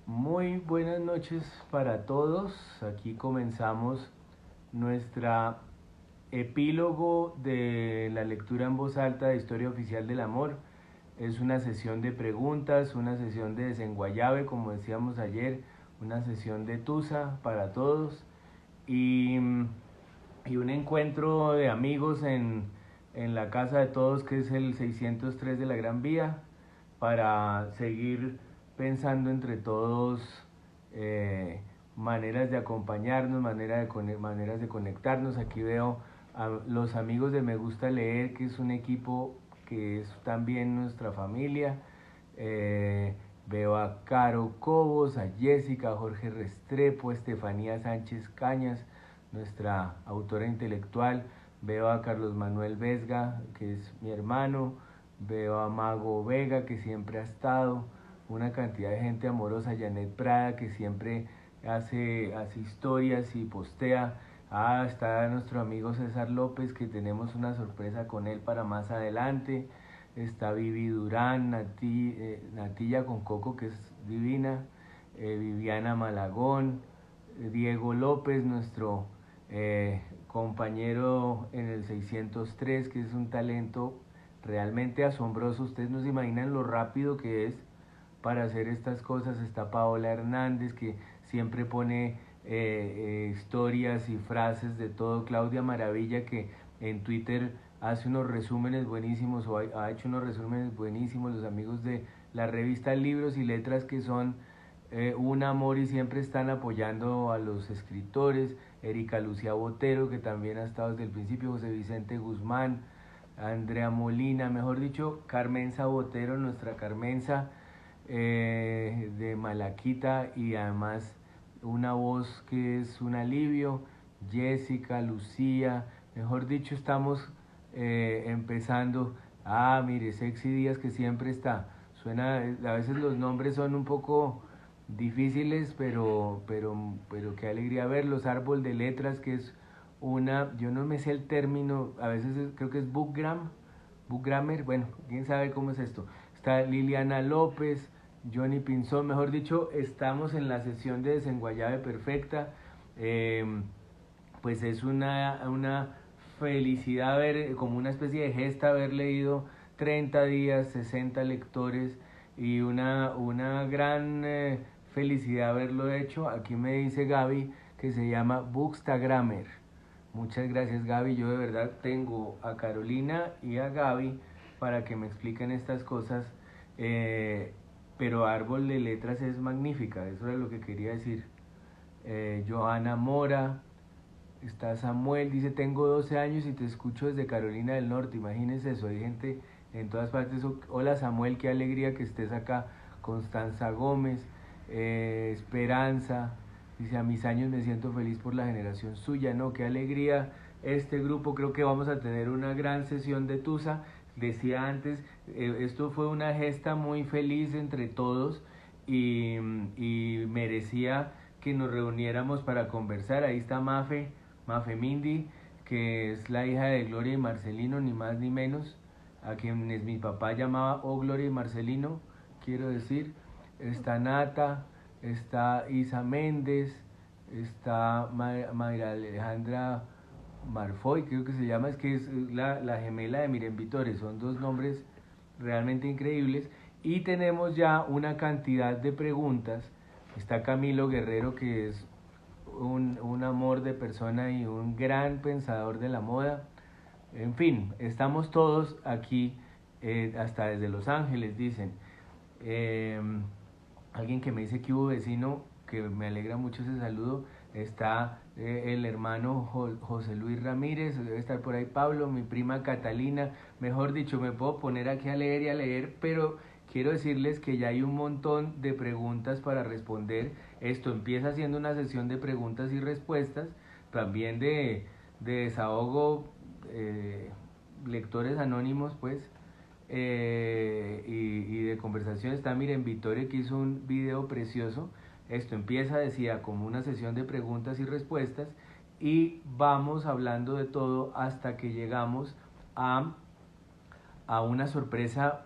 Muy buenas noches para todos. Aquí comenzamos nuestra epílogo de la lectura en voz alta de Historia Oficial del Amor. Es una sesión de preguntas, una sesión de desenguayabe, como decíamos ayer, una sesión de tusa para todos y, y un encuentro de amigos en la casa de todos, que es el 603 de la Gran Vía, para seguir pensando entre todos eh, maneras de acompañarnos, maneras de conectarnos. Aquí veo a los amigos de Me Gusta Leer, que es un equipo que es también nuestra familia. Veo a Caro Cobos, a Jessica, a Jorge Restrepo, a Estefanía Sánchez Cañas, nuestra autora intelectual. Veo a Carlos Manuel Vesga, que es mi hermano. Veo a Mago Vega, que siempre ha estado. Una cantidad de gente amorosa. Janet Prada, que siempre hace historias y postea. Está nuestro amigo César López, que tenemos una sorpresa con él para más adelante. Está Vivi Durán, Natilla con Coco, que es divina. Viviana Malagón. Diego López, nuestro compañero en el 603, que es un talento realmente asombroso. Ustedes no se imaginan lo rápido que es para hacer estas cosas. Está Paola Hernández, que siempre pone historias y frases de todo. Claudia Maravilla, que en Twitter hace unos resúmenes buenísimos, o ha hecho unos resúmenes buenísimos. Los amigos de la revista Libros y Letras, que son un amor y siempre están apoyando a los escritores. Erika Lucía Botero, que también ha estado desde el principio. José Vicente Guzmán, Andrea Molina, mejor dicho, Carmenza Botero, nuestra Carmenza, de Malaquita, y además una voz que es un alivio. Jessica, Lucía, mejor dicho, estamos empezando. Mire, Sexy Díaz, que siempre está. Suena, a veces los nombres son un poco difíciles, pero qué alegría verlos. Árbol de Letras, que es yo no me sé el término, a veces creo que es bookgrammer, bueno, quién sabe cómo es esto. Está Liliana López, Johnny Pinzón, mejor dicho, estamos en la sesión de Desenguayabe perfecta. Pues es una felicidad ver, como una especie de gesta, haber leído 30 días, 60 lectores, y una gran felicidad haberlo hecho. Aquí me dice Gaby que se llama Bookstagrammer. Muchas gracias, Gaby. Yo de verdad tengo a Carolina y a Gaby para que me expliquen estas cosas, pero Árbol de Letras es magnífica, eso es lo que quería decir. Johanna Mora, está Samuel, dice: tengo 12 años y te escucho desde Carolina del Norte. Imagínense eso, hay gente en todas partes. Hola Samuel, qué alegría que estés acá. Constanza Gómez, Esperanza, dice: a mis años me siento feliz por la generación suya. No, qué alegría este grupo. Creo que vamos a tener una gran sesión de Tusa. Decía antes, esto fue una gesta muy feliz entre todos, y merecía que nos reuniéramos para conversar. Ahí está Mafe Mindy, que es la hija de Gloria y Marcelino, ni más ni menos, a quienes mi papá llamaba Gloria y Marcelino, quiero decir. Está Nata, está Isa Méndez, está Mayra Alejandra Marfoy, creo que se llama, es que es la gemela de Miren Vitores. Son dos nombres realmente increíbles. Y tenemos ya una cantidad de preguntas. Está Camilo Guerrero, que es un amor de persona y un gran pensador de la moda. En fin, estamos todos aquí, hasta desde Los Ángeles, dicen. Eh, Alguien que me dice que hubo vecino, que me alegra mucho ese saludo. Está el hermano José Luis Ramírez, debe estar por ahí Pablo, mi prima Catalina. Mejor dicho, me puedo poner aquí a leer, pero quiero decirles que ya hay un montón de preguntas para responder. Esto empieza siendo una sesión de preguntas y respuestas, también de desahogo, lectores anónimos, pues, y de conversación. Está Miren Vittoria, que hizo un video precioso. Esto empieza, decía, como una sesión de preguntas y respuestas, y vamos hablando de todo hasta que llegamos a una sorpresa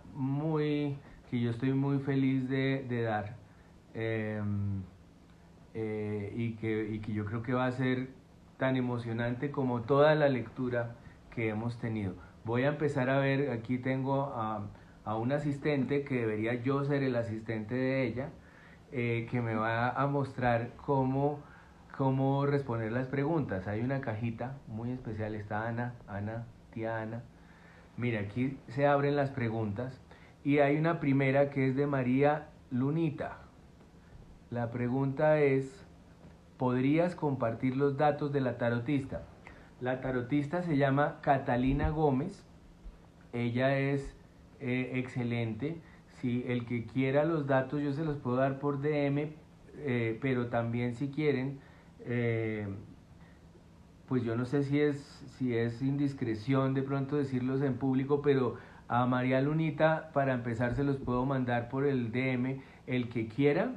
que yo estoy muy feliz de dar. eh, y que yo creo que va a ser tan emocionante como toda la lectura que hemos tenido. Voy a empezar a ver, aquí tengo a un asistente que debería yo ser el asistente de ella, que me va a mostrar cómo responder las preguntas. Hay una cajita muy especial, está tía Ana. Mira, aquí se abren las preguntas y hay una primera que es de María Lunita. La pregunta es, ¿podrías compartir los datos de la tarotista? La tarotista se llama Catalina Gómez, ella es excelente. Si el que quiera los datos yo se los puedo dar por DM, pero también si quieren, pues yo no sé si es indiscreción de pronto decirlos en público, pero a María Lunita para empezar se los puedo mandar por el DM. El que quiera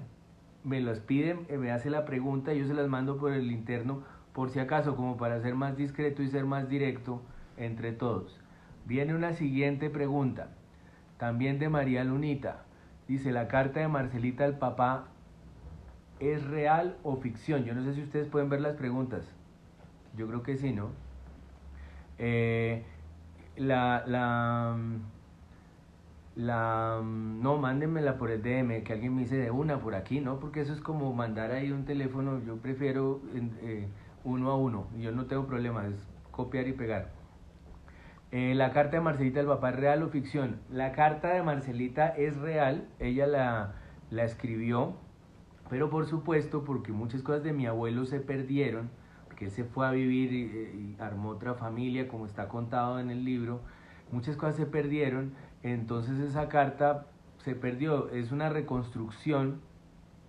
me los pide, me hace la pregunta y yo se las mando por el interno por si acaso, como para ser más discreto y ser más directo entre todos. Viene una siguiente pregunta, también de María Lunita. Dice, ¿la carta de Marcelita al papá es real o ficción? Yo no sé si ustedes pueden ver las preguntas. Yo creo que sí, ¿no? No, mándenmela por el DM, que alguien me dice de una por aquí, ¿no? Porque eso es como mandar ahí un teléfono, yo prefiero uno a uno, yo no tengo problema, es copiar y pegar. La carta de Marcelita del papá, ¿es real o ficción? La carta de Marcelita es real, ella la escribió, pero por supuesto, porque muchas cosas de mi abuelo se perdieron, porque él se fue a vivir y armó otra familia, como está contado en el libro, muchas cosas se perdieron, entonces esa carta se perdió. Es una reconstrucción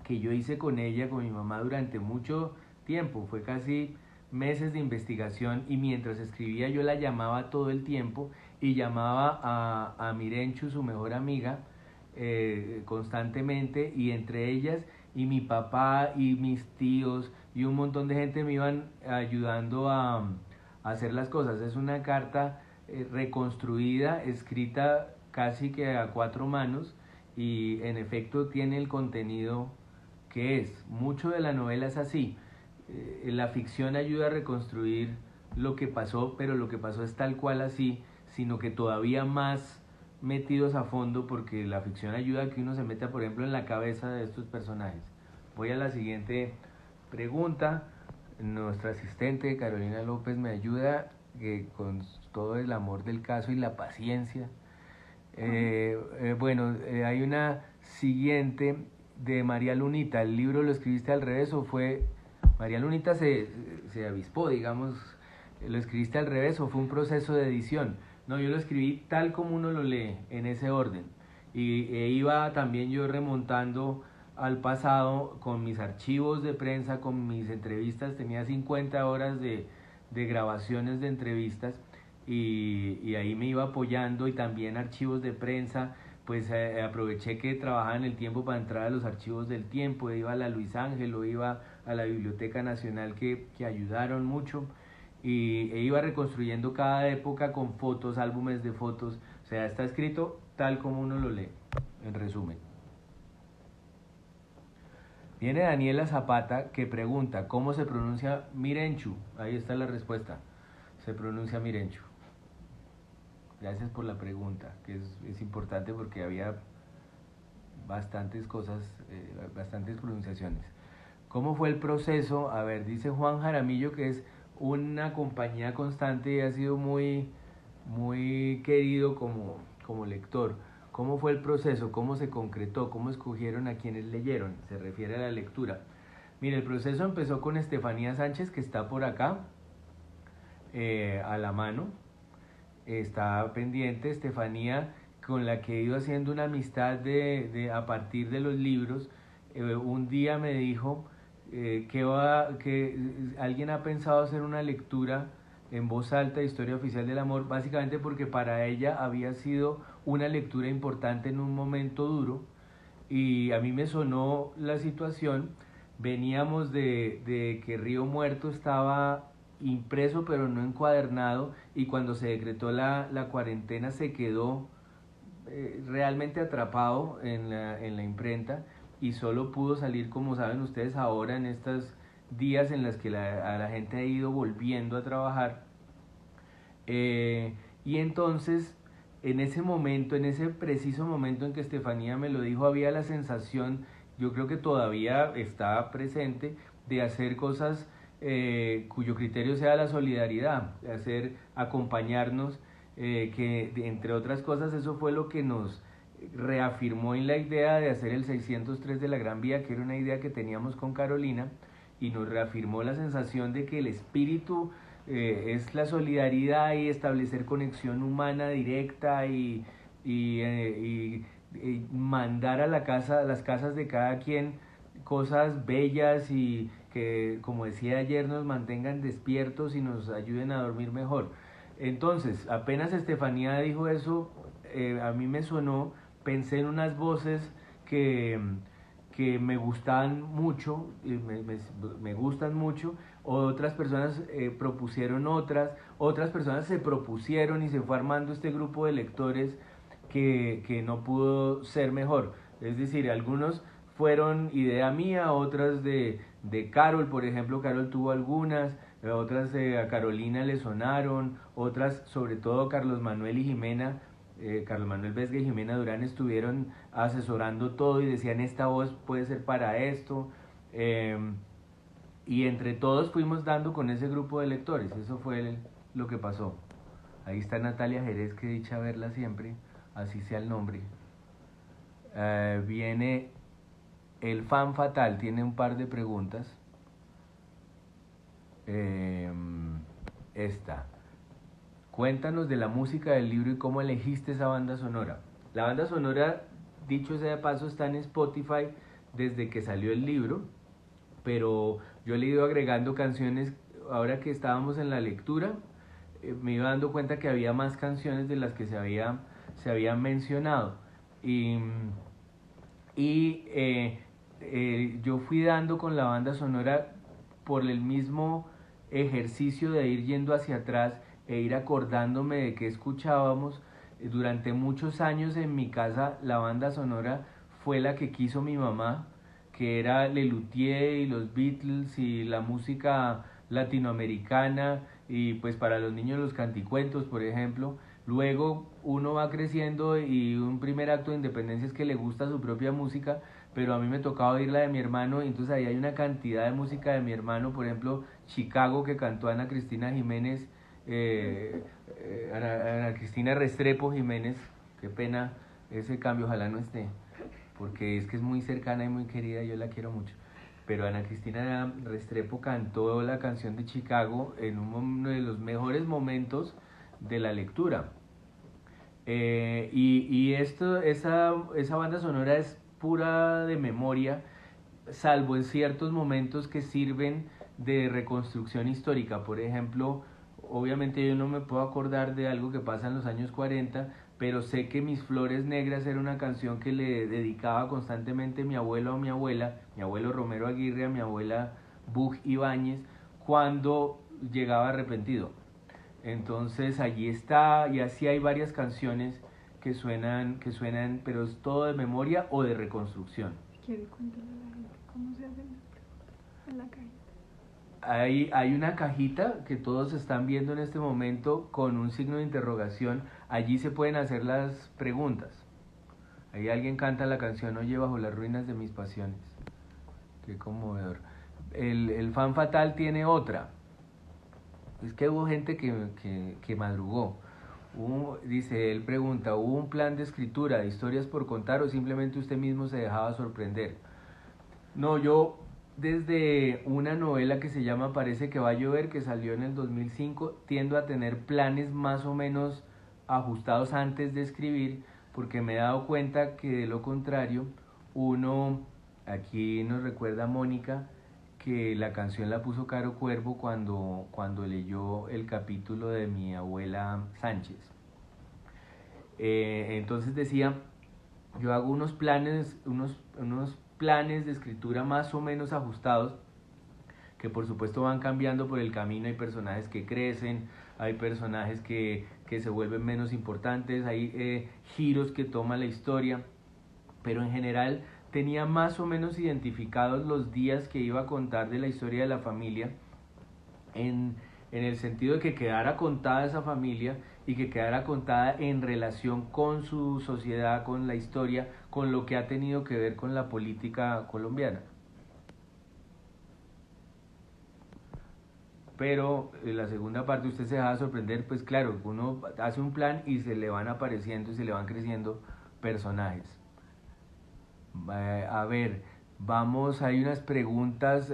que yo hice con ella, con mi mamá, durante mucho tiempo, fue casi meses de investigación, y mientras escribía yo la llamaba todo el tiempo y llamaba a Mirenchu, su mejor amiga, constantemente, y entre ellas y mi papá y mis tíos y un montón de gente me iban ayudando a hacer las cosas. Es una carta reconstruida, escrita casi que a 4 manos, y en efecto tiene el contenido que es. Mucho de la novela es así. La ficción ayuda a reconstruir lo que pasó, pero lo que pasó es tal cual así, sino que todavía más metidos a fondo, porque la ficción ayuda a que uno se meta, por ejemplo, en la cabeza de estos personajes. Voy a la siguiente pregunta. Nuestra asistente Carolina López me ayuda con todo el amor del caso y la paciencia. Hay una siguiente de María Lunita. ¿El libro lo escribiste al revés o fue... María Lunita se avispó, digamos, ¿lo escribiste al revés o fue un proceso de edición? No, yo lo escribí tal como uno lo lee, en ese orden. Y iba también yo remontando al pasado con mis archivos de prensa, con mis entrevistas. Tenía 50 horas de grabaciones de entrevistas, y ahí me iba apoyando, y también archivos de prensa. Pues aproveché que trabajaba en el Tiempo para entrar a los archivos del Tiempo, iba a la Luis Ángel, o iba a la Biblioteca Nacional, que ayudaron mucho, e iba reconstruyendo cada época con fotos, álbumes de fotos. O sea, está escrito tal como uno lo lee, en resumen. Viene Daniela Zapata, que pregunta, ¿cómo se pronuncia Mirenchu? Ahí está la respuesta, se pronuncia Mirenchu. Gracias por la pregunta, que es importante porque había bastantes cosas, bastantes pronunciaciones. ¿Cómo fue el proceso? A ver, dice Juan Jaramillo que es una compañía constante y ha sido muy, muy querido como lector. ¿Cómo fue el proceso? ¿Cómo se concretó? ¿Cómo escogieron a quienes leyeron? Se refiere a la lectura. Mire, el proceso empezó con Estefanía Sánchez, que está por acá, a la mano. Está pendiente Estefanía, con la que he ido haciendo una amistad a partir de los libros. Un día me dijo que alguien ha pensado hacer una lectura en voz alta de Historia Oficial del Amor, básicamente porque para ella había sido una lectura importante en un momento duro, y a mí me sonó la situación. Veníamos de que Río Muerto estaba impreso pero no encuadernado, y cuando se decretó la cuarentena se quedó realmente atrapado en la imprenta, y solo pudo salir, como saben ustedes ahora, en estos días en los que a la gente ha ido volviendo a trabajar. Y entonces, en ese momento, en ese preciso momento en que Estefanía me lo dijo, había la sensación, yo creo que todavía está presente, de hacer cosas cuyo criterio sea la solidaridad, de hacer, acompañarnos, que entre otras cosas eso fue lo que nos reafirmó en la idea de hacer el 603 de la Gran Vía, que era una idea que teníamos con Carolina, y nos reafirmó la sensación de que el espíritu es la solidaridad y establecer conexión humana directa y mandar a a las casas de cada quien cosas bellas y que, como decía ayer, nos mantengan despiertos y nos ayuden a dormir mejor. Entonces, apenas Estefanía dijo eso, a mí me sonó, pensé en unas voces que, que me gustaban mucho, me gustan mucho, otras personas propusieron otras personas se propusieron y se fue armando este grupo de lectores que no pudo ser mejor. Es decir, algunos fueron idea mía, otras de Carol, por ejemplo, Carol tuvo algunas, otras a Carolina le sonaron, otras, sobre todo Carlos Manuel y Jimena, Carlos Manuel Vesga y Jimena Durán estuvieron asesorando todo y decían esta voz puede ser para esto. Y entre todos fuimos dando con ese grupo de lectores, eso fue lo que pasó. Ahí está Natalia Jerez, que dicha verla siempre, así sea el nombre. Viene el fan fatal, tiene un par de preguntas. Esta. Cuéntanos de la música del libro y cómo elegiste esa banda sonora. La banda sonora, dicho sea de paso, está en Spotify desde que salió el libro, pero yo le he ido agregando canciones. Ahora que estábamos en la lectura, me iba dando cuenta que había más canciones de las que se habían mencionado. Yo fui dando con la banda sonora por el mismo ejercicio de ir yendo hacia atrás e ir acordándome de qué escuchábamos. Durante muchos años en mi casa la banda sonora fue la que quiso mi mamá, que era Lelutier y los Beatles y la música latinoamericana y pues para los niños los canticuentos, por ejemplo. Luego uno va creciendo y un primer acto de independencia es que le gusta su propia música, pero a mí me tocaba oír la de mi hermano, y entonces ahí hay una cantidad de música de mi hermano, por ejemplo, Chicago, que cantó Ana Cristina Jiménez, Ana Cristina Restrepo Jiménez, qué pena ese cambio, ojalá no esté, porque es que es muy cercana y muy querida, yo la quiero mucho. Pero Ana Cristina Restrepo cantó la canción de Chicago en uno de los mejores momentos de la lectura. Esa banda sonora es pura de memoria, salvo en ciertos momentos que sirven de reconstrucción histórica. Por ejemplo, obviamente yo no me puedo acordar de algo que pasa en los años 40, pero sé que Mis Flores Negras era una canción que le dedicaba constantemente mi abuelo a mi abuela, mi abuelo Romero Aguirre a mi abuela Bug Ibáñez, cuando llegaba arrepentido. Entonces allí está, y así hay varias canciones que suenan, pero es todo de memoria o de reconstrucción. ¿Quiere contarle a la gente cómo se hace en la cajita? Hay una cajita que todos están viendo en este momento con un signo de interrogación. Allí se pueden hacer las preguntas. Ahí alguien canta la canción Oye bajo las ruinas de mis pasiones. Qué conmovedor. El fan fatal tiene otra. Es que hubo gente que madrugó. Dice, él pregunta, ¿hubo un plan de escritura, de historias por contar o simplemente usted mismo se dejaba sorprender? No, yo desde una novela que se llama Parece que va a llover, que salió en el 2005, tiendo a tener planes más o menos ajustados antes de escribir, porque me he dado cuenta que de lo contrario, aquí nos recuerda Mónica, que la canción la puso Caro Cuervo cuando leyó el capítulo de mi abuela Sánchez. Entonces decía, yo hago unos planes de escritura más o menos ajustados, que por supuesto van cambiando por el camino. Hay personajes que crecen, hay personajes que se vuelven menos importantes, hay giros que toma la historia, pero en general tenía más o menos identificados los días que iba a contar de la historia de la familia, en el sentido de que quedara contada esa familia y que quedara contada en relación con su sociedad, con la historia, con lo que ha tenido que ver con la política colombiana. Pero en la segunda parte usted se deja sorprender, pues claro, uno hace un plan y se le van apareciendo y se le van creciendo personajes. A ver, vamos, hay unas preguntas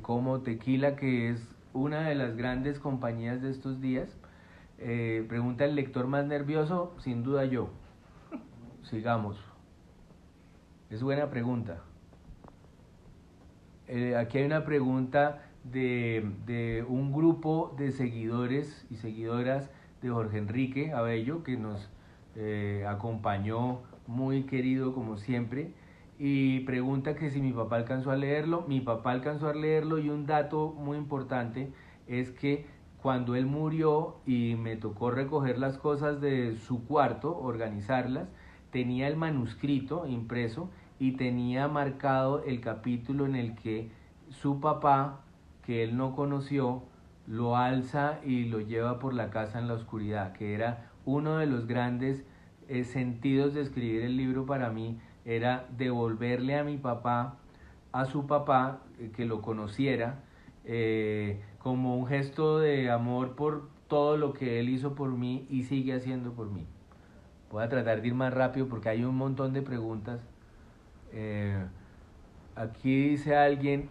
como Tequila, que es una de las grandes compañías de estos días. Pregunta el lector más nervioso, sin duda yo. Sigamos. Es buena pregunta. Aquí hay una pregunta de un grupo de seguidores y seguidoras de Jorge Enrique Abello, que nos acompañó, muy querido como siempre, y pregunta que si mi papá alcanzó a leerlo. Mi papá alcanzó a leerlo, y un dato muy importante es que cuando él murió y me tocó recoger las cosas de su cuarto, organizarlas, tenía el manuscrito impreso y tenía marcado el capítulo en el que su papá, que él no conoció, lo alza y lo lleva por la casa en la oscuridad, que era uno de los grandes sentidos de escribir el libro para mí, era devolverle a mi papá, a su papá, que lo conociera, como un gesto de amor por todo lo que él hizo por mí y sigue haciendo por mí. Voy a tratar de ir más rápido porque hay un montón de preguntas. Aquí dice alguien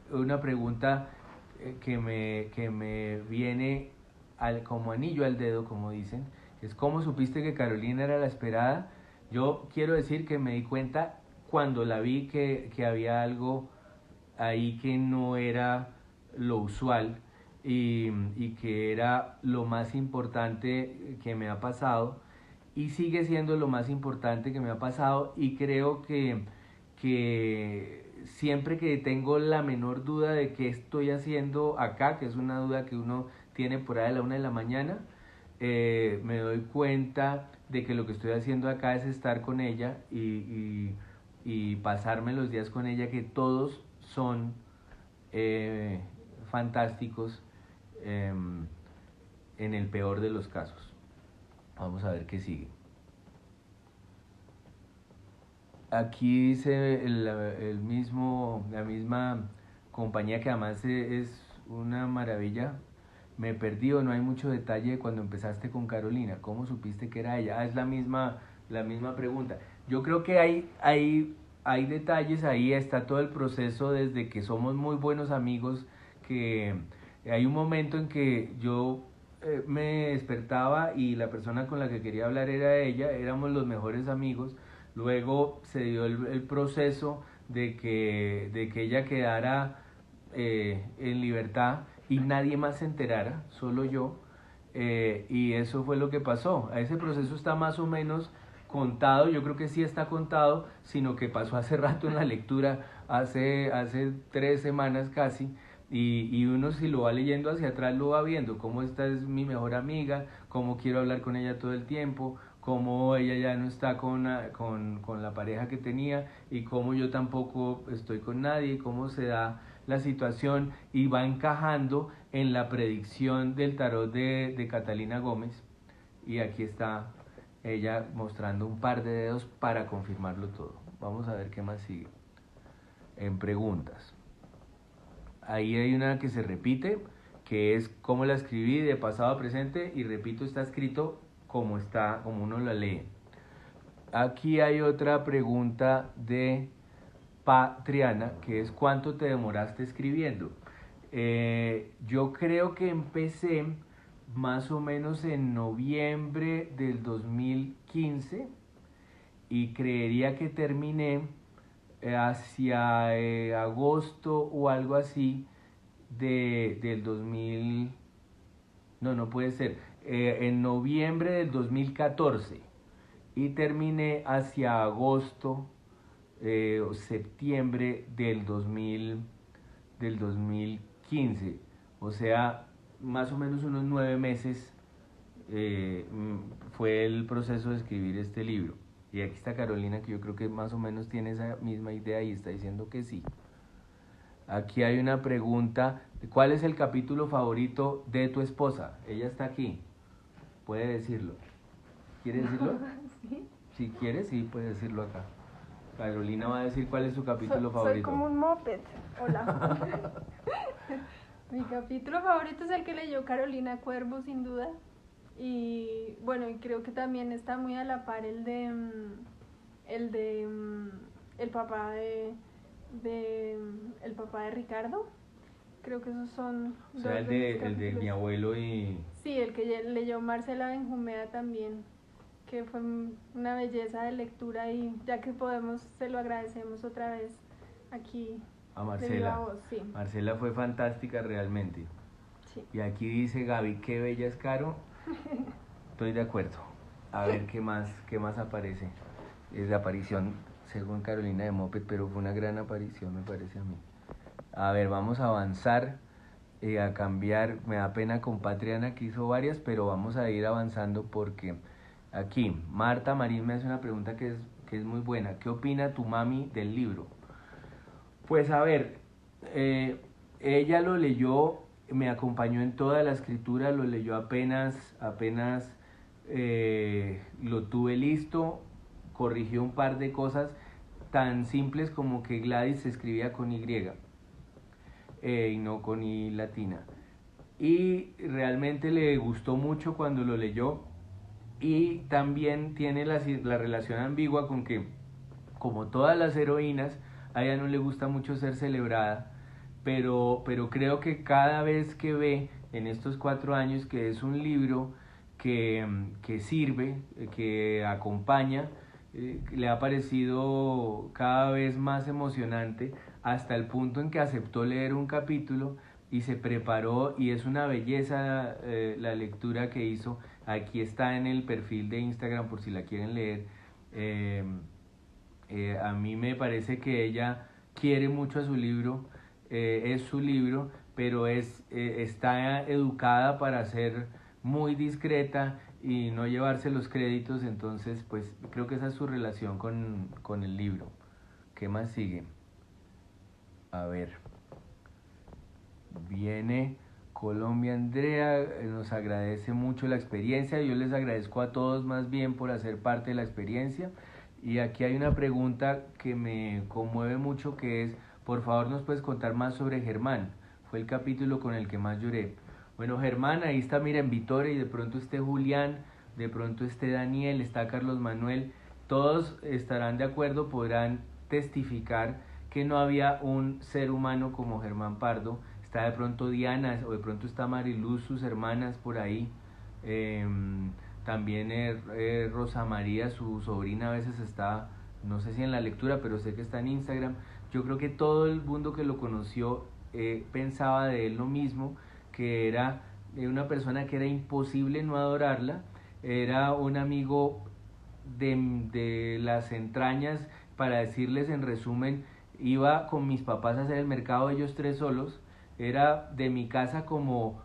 una pregunta que me viene como anillo al dedo, como dicen, es ¿cómo supiste que Carolina era la esperada? Yo quiero decir que me di cuenta cuando la vi que había algo ahí que no era lo usual, y que era lo más importante que me ha pasado, y sigue siendo lo más importante que me ha pasado, y creo que siempre que tengo la menor duda de qué estoy haciendo acá, que es una duda que uno tiene por ahí a la 1 de la mañana, me doy cuenta de que lo que estoy haciendo acá es estar con ella y pasarme los días con ella, que todos son fantásticos, en el peor de los casos. Vamos a ver qué sigue. Aquí dice la misma compañía, que además es una maravilla. Me perdí o no hay mucho detalle de cuando empezaste con Carolina. ¿Cómo supiste que era ella? Es la misma pregunta. Yo creo que hay detalles ahí, está todo el proceso desde que somos muy buenos amigos, que hay un momento en que yo me despertaba y la persona con la que quería hablar era ella, éramos los mejores amigos. Luego se dio el proceso de que ella quedara en libertad y nadie más se enterara, solo yo, y eso fue lo que pasó. Ese proceso está más o menos contado, yo creo que sí está contado, sino que pasó hace rato en la lectura, hace 3 semanas casi, y uno, si lo va leyendo hacia atrás, lo va viendo, cómo esta es mi mejor amiga, cómo quiero hablar con ella todo el tiempo, cómo ella ya no está con la pareja que tenía, y cómo yo tampoco estoy con nadie, y cómo se da la situación, y va encajando en la predicción del tarot de Catalina Gómez. Y aquí está ella mostrando un par de dedos para confirmarlo todo. Vamos a ver qué más sigue en preguntas. Ahí hay una que se repite, que es cómo la escribí de pasado a presente, y repito, está escrito como uno la lee. Aquí hay otra pregunta de Patriana, que es ¿cuánto te demoraste escribiendo? Yo creo que empecé más o menos en noviembre del 2015, y creería que terminé hacia agosto o algo así del 2000. No puede ser, en noviembre del 2014, y terminé hacia agosto o septiembre del 2015, o sea, más o menos unos 9 meses fue el proceso de escribir este libro. Y aquí está Carolina, que yo creo que más o menos tiene esa misma idea y está diciendo que sí. Aquí hay una pregunta, ¿cuál es el capítulo favorito de tu esposa? Ella está aquí, puede decirlo. ¿Quiere decirlo? Sí. Si quiere, sí, puede decirlo acá. Carolina va a decir cuál es su capítulo Soy favorito. como un moped. Hola. Mi capítulo favorito es el que leyó Carolina Cuervo, sin duda. Y bueno, y creo que también está muy a la par el papá el papá de Ricardo. Creo que esos son O sea, dos de mis el de mi capítulos. abuelo y... Sí, el que leyó Marcela Benjumea también, que fue una belleza de lectura, y ya que podemos, se lo agradecemos otra vez aquí A de viva Marcela. voz, sí. Marcela fue fantástica realmente. Sí. Y aquí dice Gaby, qué bella es Caro. Estoy de acuerdo. A ver qué más aparece. Es la aparición, según Carolina de Moped, pero fue una gran aparición, me parece a mí. A ver, vamos a avanzar, a cambiar. Me da pena con Patriana, que hizo varias, pero vamos a ir avanzando porque aquí Marta Marín me hace una pregunta que es muy buena. ¿Qué opina tu mami del libro? Pues a ver, ella lo leyó, me acompañó en toda la escritura, lo leyó apenas lo tuve listo, corrigió un par de cosas tan simples como que Gladys se escribía con Y y no con I latina. Y realmente le gustó mucho cuando lo leyó, y también tiene la relación ambigua con que, como todas las heroínas, a ella no le gusta mucho ser celebrada, pero creo que cada vez que ve en estos 4 años que es un libro que sirve, que acompaña, le ha parecido cada vez más emocionante, hasta el punto en que aceptó leer un capítulo y se preparó, y es una belleza la lectura que hizo. Aquí está en el perfil de Instagram por si la quieren leer. A mí me parece que ella quiere mucho a su libro, es su libro, pero está educada para ser muy discreta y no llevarse los créditos. Entonces pues creo que esa es su relación con el libro. ¿Qué más sigue? A ver, viene Colombia Andrea, nos agradece mucho la experiencia. Yo les agradezco a todos más bien por hacer parte de la experiencia. Y aquí hay una pregunta que me conmueve mucho, que es, por favor, ¿nos puedes contar más sobre Germán? Fue el capítulo con el que más lloré. Bueno, Germán, ahí está, mira, en Vitoria, y de pronto esté Julián, de pronto esté Daniel, está Carlos Manuel. Todos estarán de acuerdo, podrán testificar que no había un ser humano como Germán Pardo. Está de pronto Diana, o de pronto está Mariluz, sus hermanas por ahí. También Rosa María, su sobrina, a veces está, no sé si en la lectura, pero sé que está en Instagram. Yo creo que todo el mundo que lo conoció pensaba de él lo mismo, que era una persona que era imposible no adorarla, era un amigo de las entrañas. Para decirles en resumen, iba con mis papás a hacer el mercado, ellos 3 solos. Era de mi casa como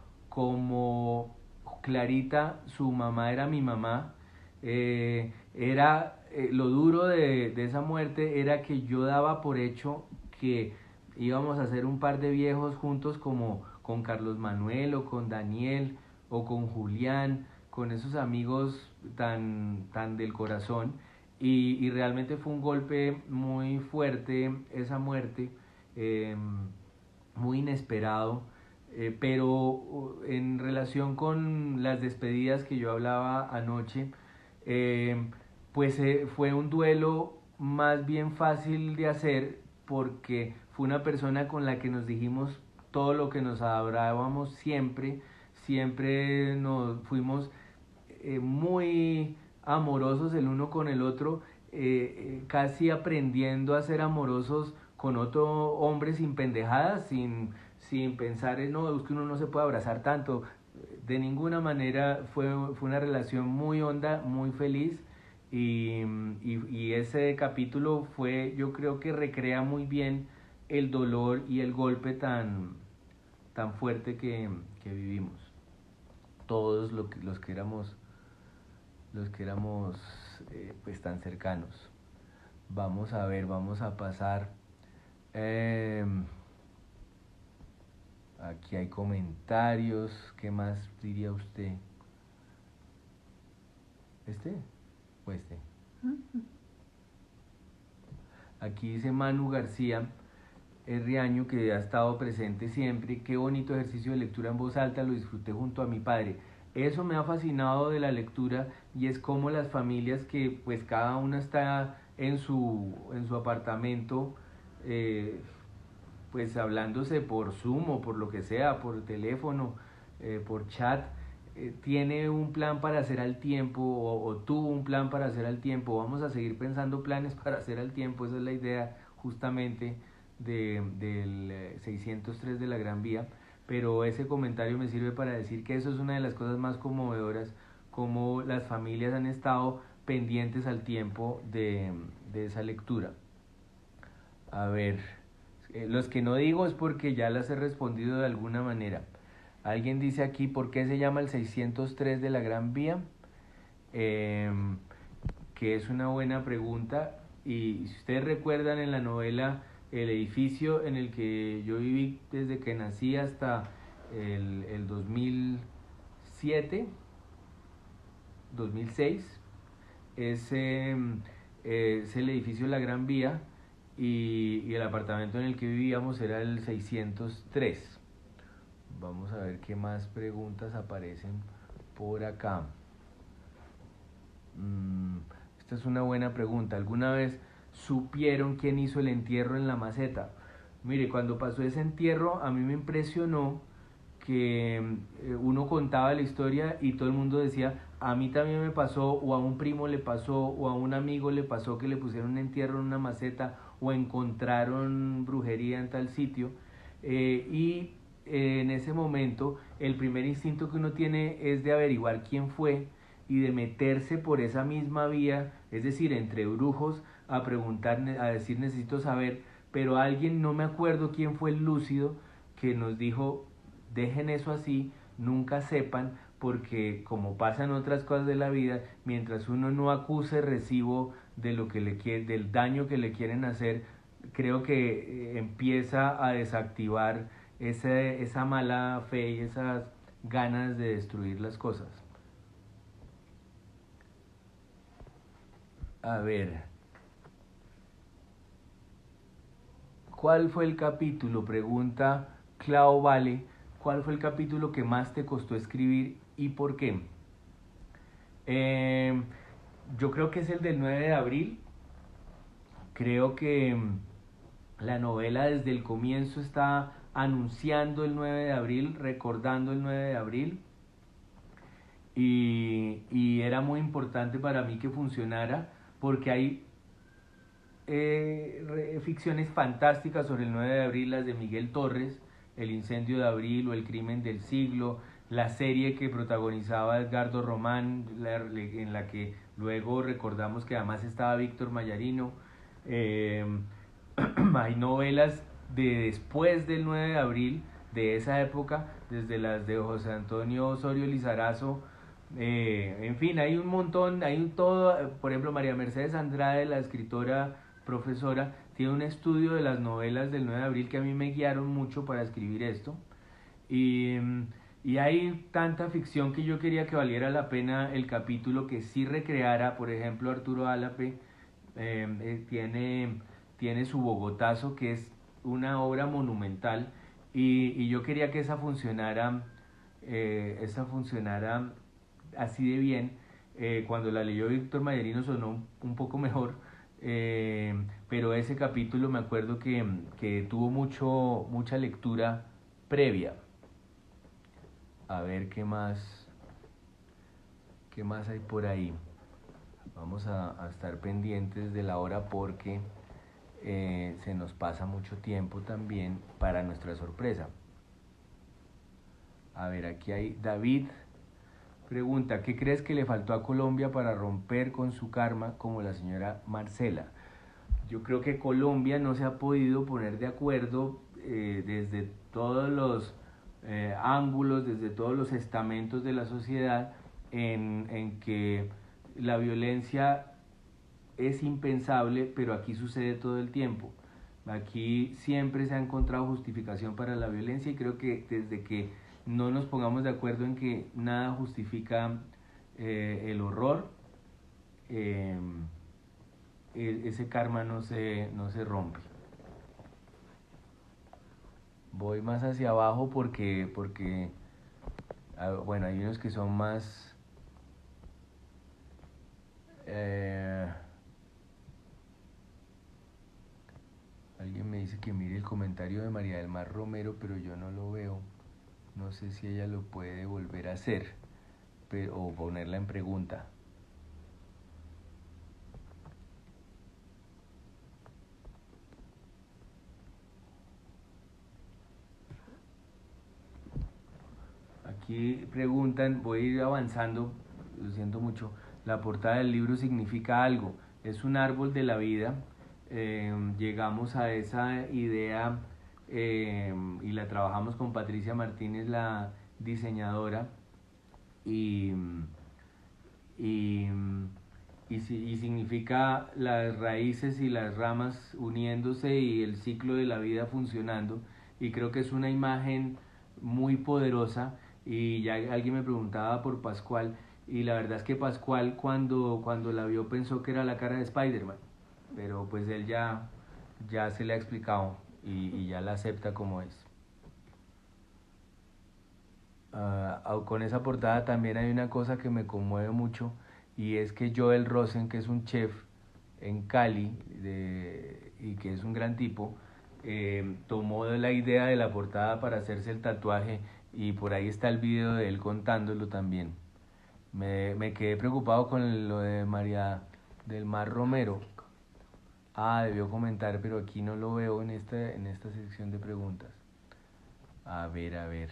Clarita, su mamá era mi mamá. Lo duro de esa muerte era que yo daba por hecho que íbamos a ser un par de viejos juntos, como con Carlos Manuel o con Daniel o con Julián, con esos amigos tan del corazón. Y realmente fue un golpe muy fuerte esa muerte, muy inesperado. Pero en relación con las despedidas que yo hablaba anoche, pues fue un duelo más bien fácil de hacer, porque fue una persona con la que nos dijimos todo lo que nos hablábamos siempre nos fuimos muy amorosos el uno con el otro, casi aprendiendo a ser amorosos con otro hombre sin pendejadas, sin pensar en, no, es que uno no se puede abrazar tanto. De ninguna manera. Fue una relación muy honda, muy feliz. Y ese capítulo yo creo que recrea muy bien el dolor y el golpe tan fuerte que vivimos todos los que los que éramos pues tan cercanos. Vamos a ver, vamos a pasar. Aquí hay comentarios. ¿Qué más diría usted? ¿Este o este? Aquí dice Manu García Riaño, que ha estado presente siempre. Qué bonito ejercicio de lectura en voz alta, lo disfruté junto a mi padre. Eso me ha fascinado de la lectura, y es como las familias que pues cada una está en su apartamento, pues hablándose por Zoom o por lo que sea, por teléfono, por chat, tiene un plan para hacer al tiempo, o tuvo un plan para hacer al tiempo. Vamos a seguir pensando planes para hacer al tiempo. Esa es la idea justamente del 603 de la Gran Vía. Pero ese comentario me sirve para decir que eso es una de las cosas más conmovedoras, como las familias han estado pendientes al tiempo de esa lectura. A ver, los que no digo es porque ya las he respondido de alguna manera. Alguien dice aquí, ¿por qué se llama el 603 de la Gran Vía? Que es una buena pregunta. Y si ustedes recuerdan, en la novela, el edificio en el que yo viví desde que nací hasta el 2007, 2006, es el edificio La Gran Vía, y el apartamento en el que vivíamos era el 603. Vamos a ver qué más preguntas aparecen por acá. Esta es una buena pregunta. ¿Alguna vez supieron quién hizo el entierro en la maceta? Mire, cuando pasó ese entierro, a mí me impresionó que uno contaba la historia y todo el mundo decía, a mí también me pasó, o a un primo le pasó, o a un amigo le pasó que le pusieron un entierro en una maceta, o encontraron brujería en tal sitio. Y en ese momento el primer instinto que uno tiene es de averiguar quién fue y de meterse por esa misma vía, es decir, entre brujos, a preguntar, a decir necesito saber. Pero alguien, no me acuerdo quién fue el lúcido, que nos dijo, dejen eso así, nunca sepan, porque como pasan otras cosas de la vida, mientras uno no acuse recibo de lo que del daño que le quieren hacer, creo que empieza a desactivar esa mala fe y esas ganas de destruir las cosas. A ver, ¿cuál fue el capítulo? Pregunta Clau Vale. ¿Cuál fue el capítulo que más te costó escribir y por qué? Yo creo que es el del 9 de abril. Creo que la novela desde el comienzo está anunciando el 9 de abril, recordando el 9 de abril. Y era muy importante para mí que funcionara, porque hay ficciones fantásticas sobre el 9 de abril, las de Miguel Torres, El incendio de abril o El crimen del siglo, la serie que protagonizaba Edgardo Román, en la que luego recordamos que además estaba Víctor Mayarino. Hay novelas de después del 9 de abril, de esa época, desde las de José Antonio Osorio Lizarazo. En fin, hay un montón, hay un todo. Por ejemplo, María Mercedes Andrade, la escritora profesora, tiene un estudio de las novelas del 9 de abril que a mí me guiaron mucho para escribir esto. Y hay tanta ficción que yo quería que valiera la pena el capítulo que sí recreara. Por ejemplo, Arturo Álape tiene su Bogotazo, que es una obra monumental, y yo quería que esa funcionara así de bien. Cuando la leyó Víctor Mayarino sonó un poco mejor, pero ese capítulo me acuerdo que tuvo mucha lectura previa. A ver qué más hay por ahí. Vamos a estar pendientes de la hora, porque se nos pasa mucho tiempo también, para nuestra sorpresa. A ver, aquí hay David. Pregunta, ¿qué crees que le faltó a Colombia para romper con su karma como la señora Marcela? Yo creo que Colombia no se ha podido poner de acuerdo desde todos los ángulos, desde todos los estamentos de la sociedad, en que la violencia es impensable, pero aquí sucede todo el tiempo. Aquí siempre se ha encontrado justificación para la violencia y creo que desde que no nos pongamos de acuerdo en que nada justifica el horror, ese karma no se rompe. Voy más hacia abajo porque bueno, hay unos que son más... alguien me dice que mire el comentario de María del Mar Romero, pero yo no lo veo. No sé si ella lo puede volver a hacer o ponerla en pregunta. Aquí preguntan, voy a ir avanzando, lo siento mucho, la portada del libro significa algo, es un árbol de la vida, llegamos a esa idea y la trabajamos con Patricia Martínez, la diseñadora, y significa las raíces y las ramas uniéndose y el ciclo de la vida funcionando, y creo que es una imagen muy poderosa. Y ya alguien me preguntaba por Pascual, y la verdad es que Pascual cuando la vio pensó que era la cara de Spider-Man, pero pues él ya se le ha explicado y ya la acepta como es. Con esa portada también hay una cosa que me conmueve mucho, y es que Joel Rosen, que es un chef en Cali y que es un gran tipo, tomó la idea de la portada para hacerse el tatuaje, y por ahí está el video de él contándolo también. Me quedé preocupado con lo de María del Mar Romero. Debió comentar, pero aquí no lo veo en esta sección de preguntas. A ver.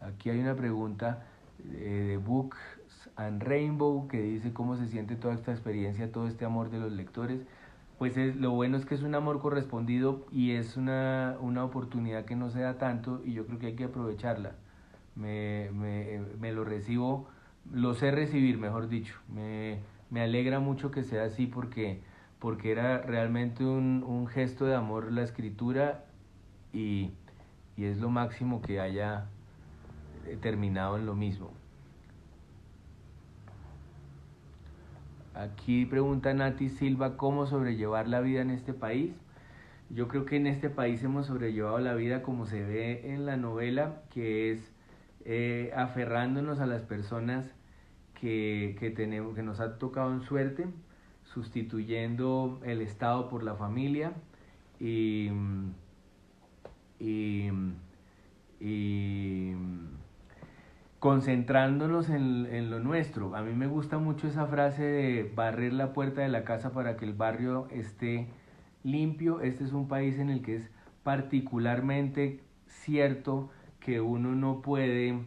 Aquí hay una pregunta de Books and Rainbow que dice cómo se siente toda esta experiencia, todo este amor de los lectores. Pues lo bueno es que es un amor correspondido y es una oportunidad que no se da tanto, y yo creo que hay que aprovecharla. Me lo recibo, lo sé recibir, mejor dicho. Me alegra mucho que sea así porque era realmente un gesto de amor la escritura, y es lo máximo que haya terminado en lo mismo. Aquí pregunta Nati Silva, ¿cómo sobrellevar la vida en este país? Yo creo que en este país hemos sobrellevado la vida como se ve en la novela, que es aferrándonos a las personas que tenemos, que nos ha tocado en suerte, sustituyendo el Estado por la familia y concentrándonos en lo nuestro. A mí me gusta mucho esa frase de barrer la puerta de la casa para que el barrio esté limpio. Este es un país en el que es particularmente cierto que uno no puede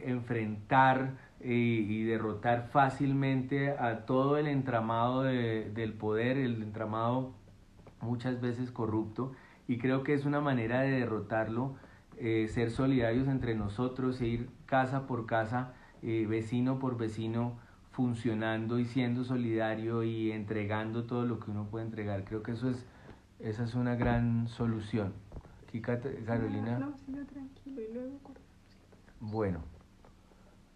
enfrentar y derrotar fácilmente a todo el entramado del poder, el entramado muchas veces corrupto, y creo que es una manera de derrotarlo, ser solidarios entre nosotros, ir casa por casa, vecino por vecino, funcionando y siendo solidario y entregando todo lo que uno puede entregar. Creo que esa es una gran solución. Aquí Carolina. No, siga tranquilo y luego cortamos. Bueno,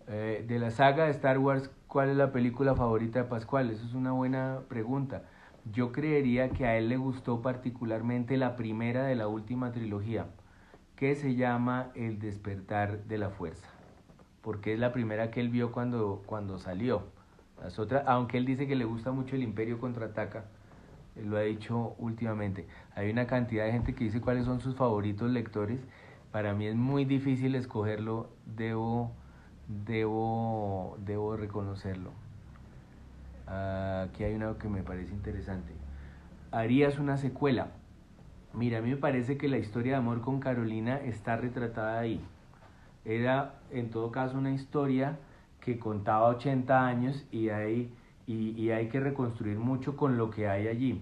de la saga de Star Wars, ¿cuál es la película favorita de Pascual? Eso es una buena pregunta. Yo creería que a él le gustó particularmente la primera de la última trilogía, que se llama El despertar de la fuerza, porque es la primera que él vio cuando salió. Las otras, aunque él dice que le gusta mucho El Imperio Contraataca, él lo ha dicho últimamente. Hay una cantidad de gente que dice cuáles son sus favoritos lectores. Para mí es muy difícil escogerlo, debo reconocerlo. Aquí hay una que me parece interesante. ¿Harías una secuela? Mira, a mí me parece que la historia de amor con Carolina está retratada ahí. Era en todo caso una historia que contaba 80 años y hay que reconstruir mucho con lo que hay allí.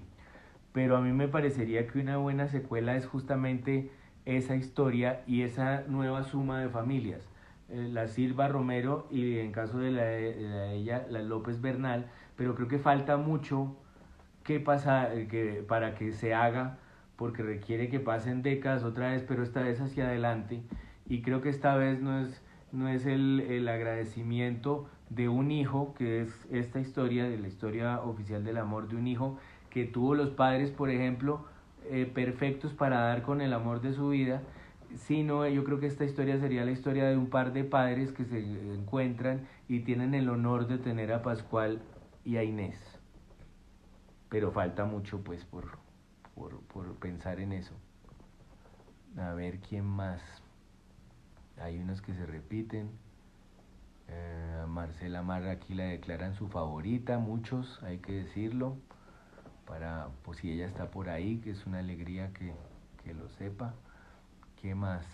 Pero a mí me parecería que una buena secuela es justamente esa historia y esa nueva suma de familias. La Silva Romero y en caso de ella, la López Bernal, pero creo que falta mucho para que se haga, porque requiere que pasen décadas otra vez, pero esta vez hacia adelante, y creo que esta vez no es el agradecimiento de un hijo, que es esta historia, de la historia oficial del amor de un hijo que tuvo los padres, por ejemplo, perfectos para dar con el amor de su vida, sino yo creo que esta historia sería la historia de un par de padres que se encuentran y tienen el honor de tener a Pascual y a Inés. Pero falta mucho pues por pensar en eso. A ver quién más. Hay unos que se repiten. Marcela Marra aquí la declaran su favorita, muchos, hay que decirlo, para pues si ella está por ahí, que es una alegría que lo sepa. ¿Qué más?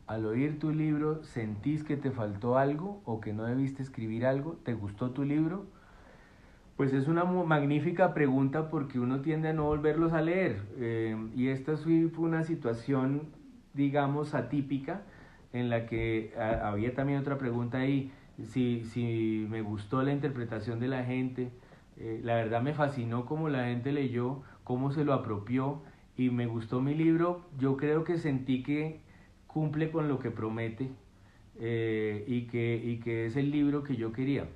Al oír tu libro, ¿sentís que te faltó algo o que no debiste escribir algo? ¿Te gustó tu libro? Pues es una magnífica pregunta porque uno tiende a no volverlos a leer. Y esta fue una situación, digamos, atípica, en la que había también otra pregunta ahí, si me gustó la interpretación de la gente. La verdad me fascinó cómo la gente leyó, cómo se lo apropió y me gustó mi libro. Yo creo que sentí que cumple con lo que promete y que es el libro que yo quería.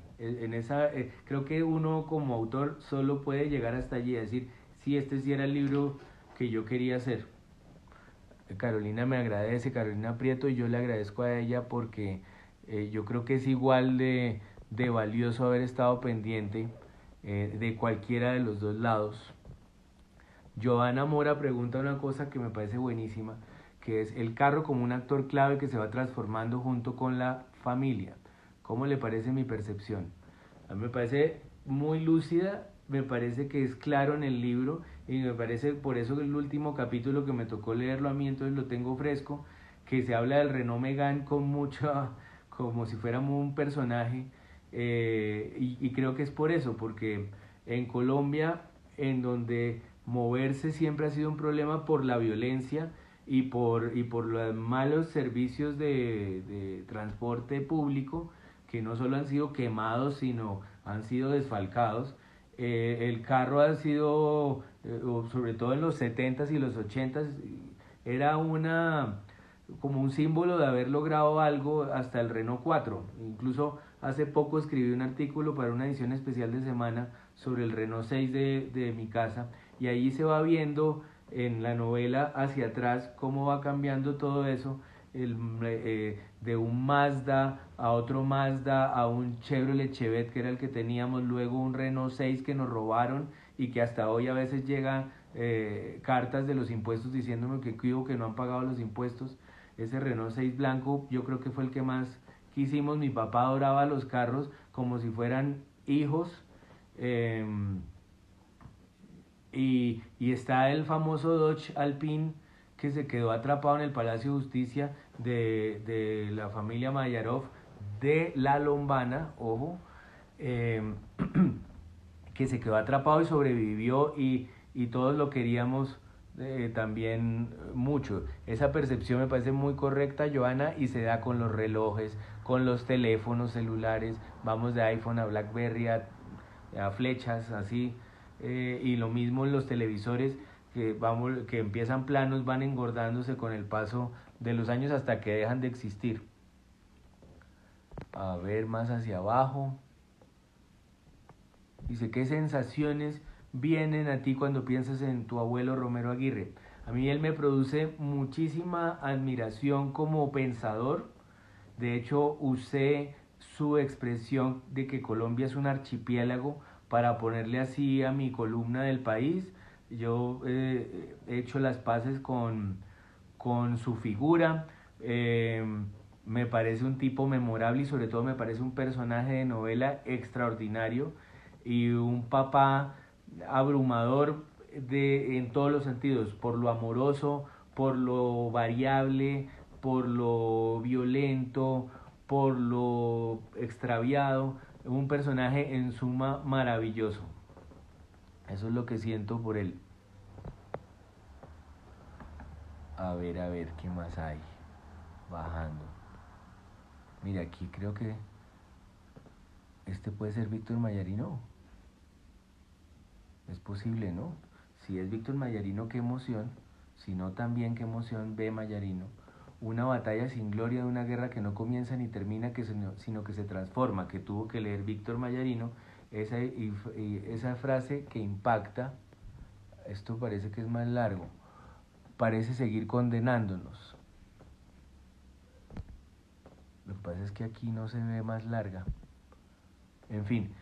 Creo que uno como autor solo puede llegar hasta allí y decir, sí, este sí era el libro que yo quería hacer. Carolina me agradece, Carolina Prieto, y yo le agradezco a ella porque yo creo que es igual de valioso haber estado pendiente de cualquiera de los dos lados. Joana Mora pregunta una cosa que me parece buenísima, que es el carro como un actor clave que se va transformando junto con la familia. ¿Cómo le parece mi percepción? A mí me parece muy lúcida, me parece que es claro en el libro y me parece por eso el último capítulo que me tocó leerlo a mí, entonces lo tengo fresco, que se habla del Renault Megane con mucha, como si fuéramos un personaje y creo que es por eso, porque en Colombia, en donde moverse siempre ha sido un problema por la violencia y por los malos servicios de transporte público, que no solo han sido quemados, sino han sido desfalcados. El carro ha sido, sobre todo en los 70s y los 80s, era como un símbolo de haber logrado algo hasta el Renault 4. Incluso hace poco escribí un artículo para una edición especial de Semana sobre el Renault 6 de mi casa, y ahí se va viendo en la novela hacia atrás cómo va cambiando todo eso, de un Mazda a otro Mazda, a un Chevrolet Chevette que era el que teníamos, luego un Renault 6 que nos robaron y que hasta hoy a veces llegan cartas de los impuestos diciéndome que no han pagado los impuestos. Ese Renault 6 blanco yo creo que fue el que más quisimos. Mi papá adoraba los carros como si fueran hijos. Y está el famoso Dodge Alpine que se quedó atrapado en el Palacio de Justicia de la familia Mayarov de La Lombana, ojo, que se quedó atrapado y sobrevivió y todos lo queríamos también mucho. Esa percepción me parece muy correcta, Joana, y se da con los relojes, con los teléfonos celulares, vamos de iPhone a BlackBerry a flechas, así. Y lo mismo en los televisores que empiezan planos, van engordándose con el paso de los años hasta que dejan de existir. A ver, más hacia abajo. Dice, ¿qué sensaciones vienen a ti cuando piensas en tu abuelo Romero Aguirre? A mí él me produce muchísima admiración como pensador. De hecho, usé su expresión de que Colombia es un archipiélago para ponerle así a mi columna del país. Yo he hecho las paces con su figura. Me parece un tipo memorable y sobre todo me parece un personaje de novela extraordinario y un papá abrumador en todos los sentidos, por lo amoroso, por lo variable, por lo violento, por lo extraviado. Un personaje en suma maravilloso. Eso es lo que siento por él. A ver, ¿qué más hay? Bajando. Mira, aquí creo que este puede ser Víctor Mayarino. Es posible, ¿no? Si es Víctor Mayarino, qué emoción. Si no, también qué emoción ve Mayarino. Una batalla sin gloria de una guerra que no comienza ni termina, sino que se transforma, que tuvo que leer Víctor Mayarino. Esa frase que impacta, esto parece que es más largo, parece seguir condenándonos. Lo que pasa es que aquí no se ve más larga. En fin,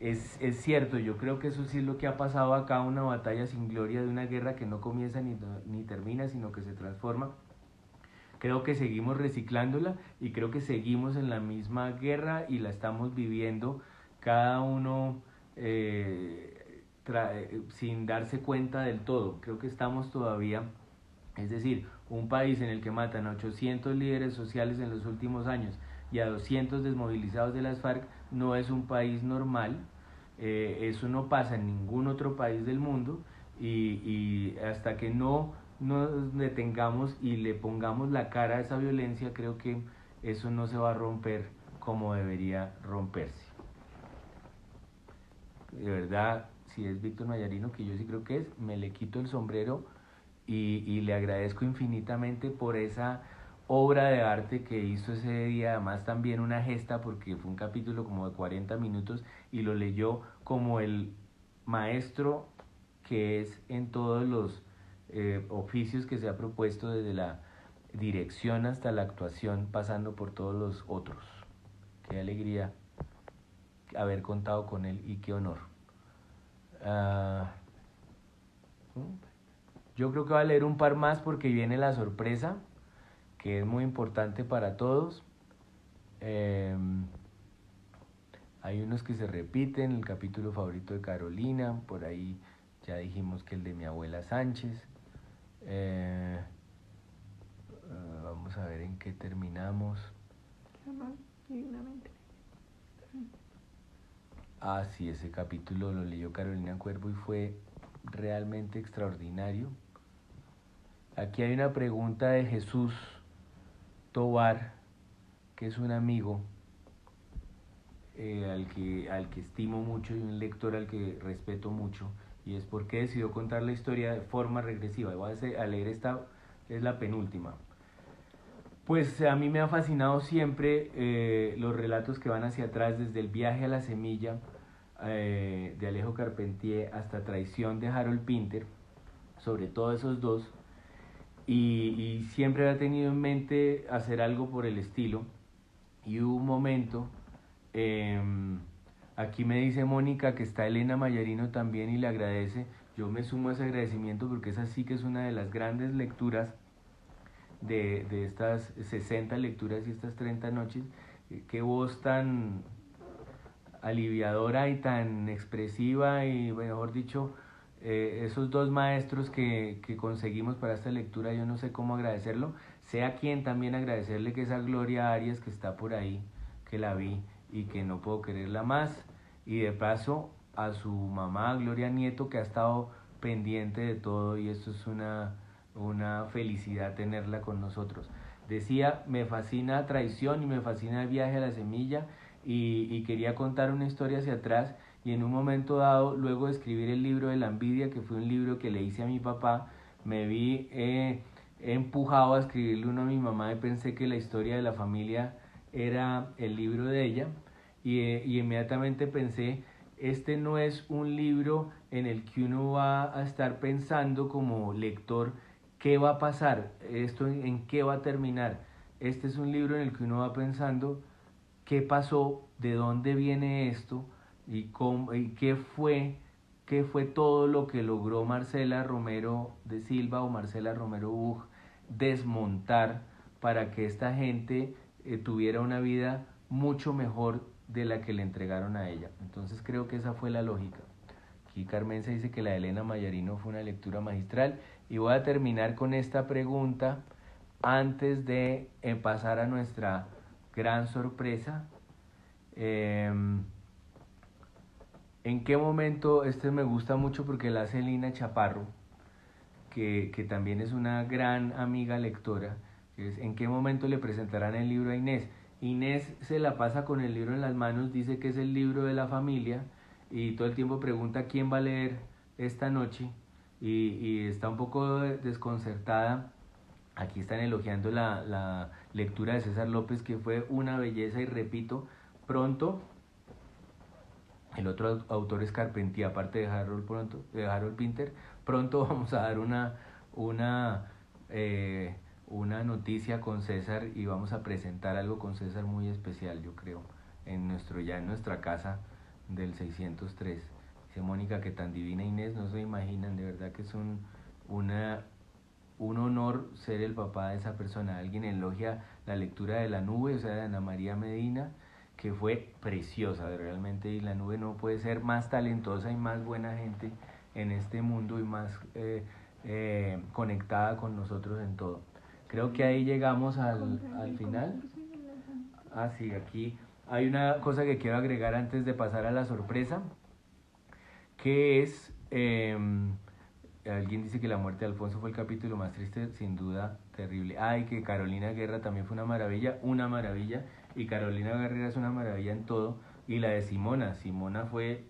es cierto, yo creo que eso sí es lo que ha pasado acá, una batalla sin gloria de una guerra que no comienza ni termina, sino que se transforma. Creo que seguimos reciclándola y creo que seguimos en la misma guerra y la estamos viviendo cada uno sin darse cuenta del todo. Creo que estamos todavía, es decir, un país en el que matan a 800 líderes sociales en los últimos años y a 200 desmovilizados de las FARC no es un país normal. Eso no pasa en ningún otro país del mundo y hasta que no nos detengamos y le pongamos la cara a esa violencia, creo que eso no se va a romper como debería romperse. De verdad, si es Víctor Mayarino, que yo sí creo que es, me le quito el sombrero y le agradezco infinitamente por esa obra de arte que hizo ese día, además también una gesta porque fue un capítulo como de 40 minutos y lo leyó como el maestro que es en todos los oficios que se ha propuesto desde la dirección hasta la actuación, pasando por todos los otros. Qué alegría haber contado con él y qué honor. Yo creo que voy a leer un par más porque viene la sorpresa, que es muy importante para todos. Hay unos que se repiten, el capítulo favorito de Carolina, por ahí ya dijimos que el de mi abuela Sánchez. Vamos a ver en qué terminamos. Ah, sí, ese capítulo lo leyó Carolina Cuervo y fue realmente extraordinario. Aquí hay una pregunta de Jesús Tobar, que es un amigo al que estimo mucho y un lector al que respeto mucho, y es por qué decidió contar la historia de forma regresiva. Voy a leer esta, es la penúltima. Pues a mí me ha fascinado siempre los relatos que van hacia atrás, desde el viaje a la semilla de Alejo Carpentier hasta Traición de Harold Pinter, sobre todo esos dos, y siempre había tenido en mente hacer algo por el estilo, y hubo un momento, aquí me dice Mónica que está Elena Mayarino también y le agradece, yo me sumo a ese agradecimiento porque esa sí que es una de las grandes lecturas de estas 60 lecturas y estas 30 noches, qué voz tan aliviadora y tan expresiva y mejor dicho, esos dos maestros que conseguimos para esta lectura, yo no sé cómo agradecerlo, sé a quien también agradecerle, que es a Gloria Arias, que está por ahí, que la vi y que no puedo quererla más, y de paso a su mamá Gloria Nieto, que ha estado pendiente de todo, y esto es una felicidad tenerla con nosotros. Decía, me fascina Traición y me fascina El viaje a la semilla, y quería contar una historia hacia atrás, y en un momento dado, luego de escribir el libro de la envidia, que fue un libro que le hice a mi papá, me vi empujado a escribirle uno a mi mamá y pensé que la historia de la familia era el libro de ella, y inmediatamente pensé, este no es un libro en el que uno va a estar pensando como lector qué va a pasar, esto en qué va a terminar. Este es un libro en el que uno va pensando qué pasó, de dónde viene esto y, y qué fue todo lo que logró Marcela Romero de Silva o Marcela Romero Buch desmontar para que esta gente tuviera una vida mucho mejor de la que le entregaron a ella. Entonces creo que esa fue la lógica. Aquí Carmen se dice que la de Elena Mayarino fue una lectura magistral, y voy a terminar con esta pregunta antes de pasar a nuestra gran sorpresa. ¿En qué momento, este me gusta mucho porque la hace Lina Chaparro, que también es una gran amiga lectora, que es ¿en qué momento le presentarán el libro a Inés? Inés se la pasa con el libro en las manos, dice que es el libro de la familia y todo el tiempo pregunta quién va a leer esta noche y está un poco desconcertada. Aquí están elogiando la lectura de César López, que fue una belleza, y repito, pronto, el otro autor es Carpentier, aparte de Harold Pinter, pronto vamos a dar una noticia con César y vamos a presentar algo con César muy especial, yo creo, en nuestra casa del 603. Dice Mónica que tan divina Inés, no se imaginan, de verdad que es un honor ser el papá de esa persona. Alguien elogia la lectura de La Nube, o sea, de Ana María Medina, que fue preciosa realmente, y La Nube no puede ser más talentosa y más buena gente en este mundo y más conectada con nosotros en todo. Creo que ahí llegamos al final. Ah, sí, aquí hay una cosa que quiero agregar antes de pasar a la sorpresa, que es... alguien dice que la muerte de Alfonso fue el capítulo más triste, sin duda, terrible. Ay, que Carolina Guerra también fue una maravilla, y Carolina Guerra es una maravilla en todo. Y la de Simona fue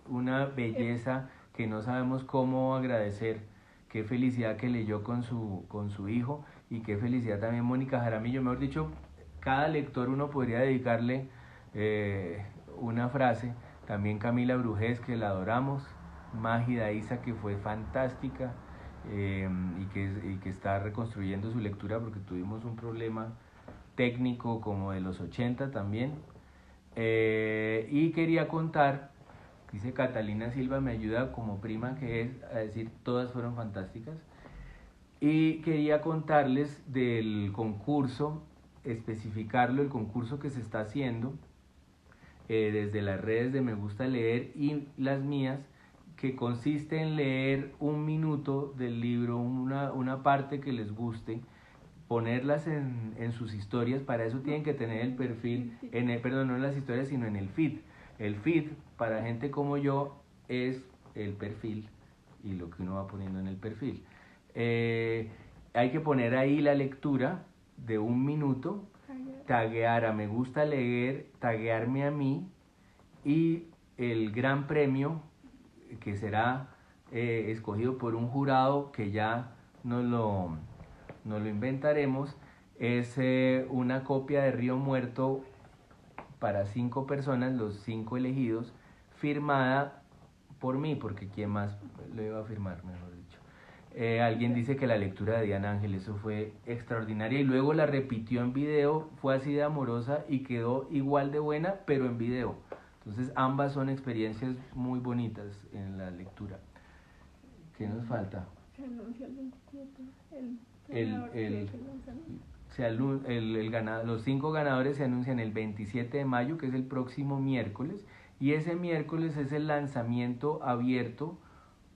una belleza que no sabemos cómo agradecer. Qué felicidad que leyó con su hijo, y qué felicidad también Mónica Jaramillo. Mejor dicho, cada lector uno podría dedicarle una frase. También Camila Brujés, que la adoramos. Mágida Isa, que fue fantástica, y que está reconstruyendo su lectura porque tuvimos un problema técnico como de los 80 también. Y quería contar, dice Catalina Silva, me ayuda como prima que es a decir todas fueron fantásticas, y quería contarles del concurso, especificarlo, el concurso que se está haciendo desde las redes de Me Gusta Leer y las mías, que consiste en leer un minuto del libro, una parte que les guste, ponerlas en sus historias. Para eso tienen que tener el perfil, no en las historias, sino en el feed. El feed, para gente como yo, es el perfil y lo que uno va poniendo en el perfil. Hay que poner ahí la lectura de un minuto, taguear a Me Gusta Leer, taguearme a mí, y el gran premio, que será escogido por un jurado que ya nos lo inventaremos, es una copia de Río Muerto para 5 personas, los 5 elegidos, firmada por mí, porque ¿quién más lo iba a firmar, mejor dicho? Alguien dice que la lectura de Diana Ángel, eso fue extraordinaria, y luego la repitió en video, fue así de amorosa y quedó igual de buena, pero en video. Entonces ambas son experiencias muy bonitas en la lectura. ¿Qué nos falta? Se anuncia el 27. Los 5 ganadores se anuncian el 27 de mayo, que es el próximo miércoles, y ese miércoles es el lanzamiento abierto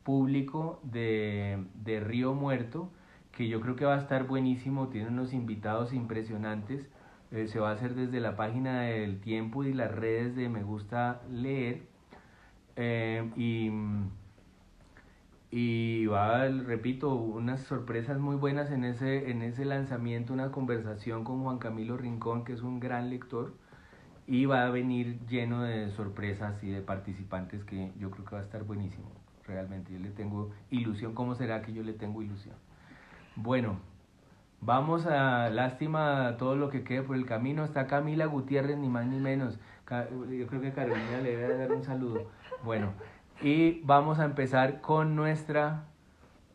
público de Río Muerto, que yo creo que va a estar buenísimo, tiene unos invitados impresionantes. Se va a hacer desde la página del Tiempo y las redes de Me Gusta Leer, y va, repito, unas sorpresas muy buenas en ese lanzamiento, una conversación con Juan Camilo Rincón, que es un gran lector, y va a venir lleno de sorpresas y de participantes que yo creo que va a estar buenísimo. Realmente yo le tengo ilusión. ¿Cómo será que yo le tengo ilusión? Bueno, vamos a, lástima todo lo que quede por el camino. Está Camila Gutiérrez, ni más ni menos. Yo creo que Carolina le debe dar un saludo. Bueno, y vamos a empezar con nuestra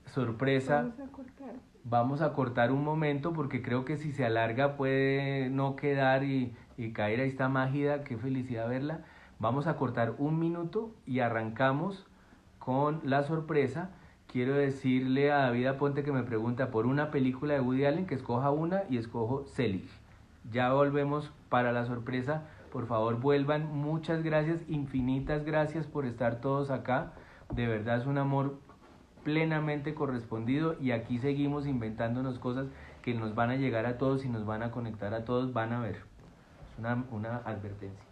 sorpresa. Vamos a cortar un momento porque creo que si se alarga puede no quedar y caer. Ahí está Mágida, qué felicidad verla. Vamos a cortar un minuto y arrancamos con la sorpresa. Quiero decirle a David Aponte, que me pregunta por una película de Woody Allen, que escoja una, y escojo Selig. Ya volvemos para la sorpresa. Por favor, vuelvan. Muchas gracias, infinitas gracias por estar todos acá. De verdad es un amor plenamente correspondido, y aquí seguimos inventándonos cosas que nos van a llegar a todos y nos van a conectar a todos. Van a ver. Es una advertencia.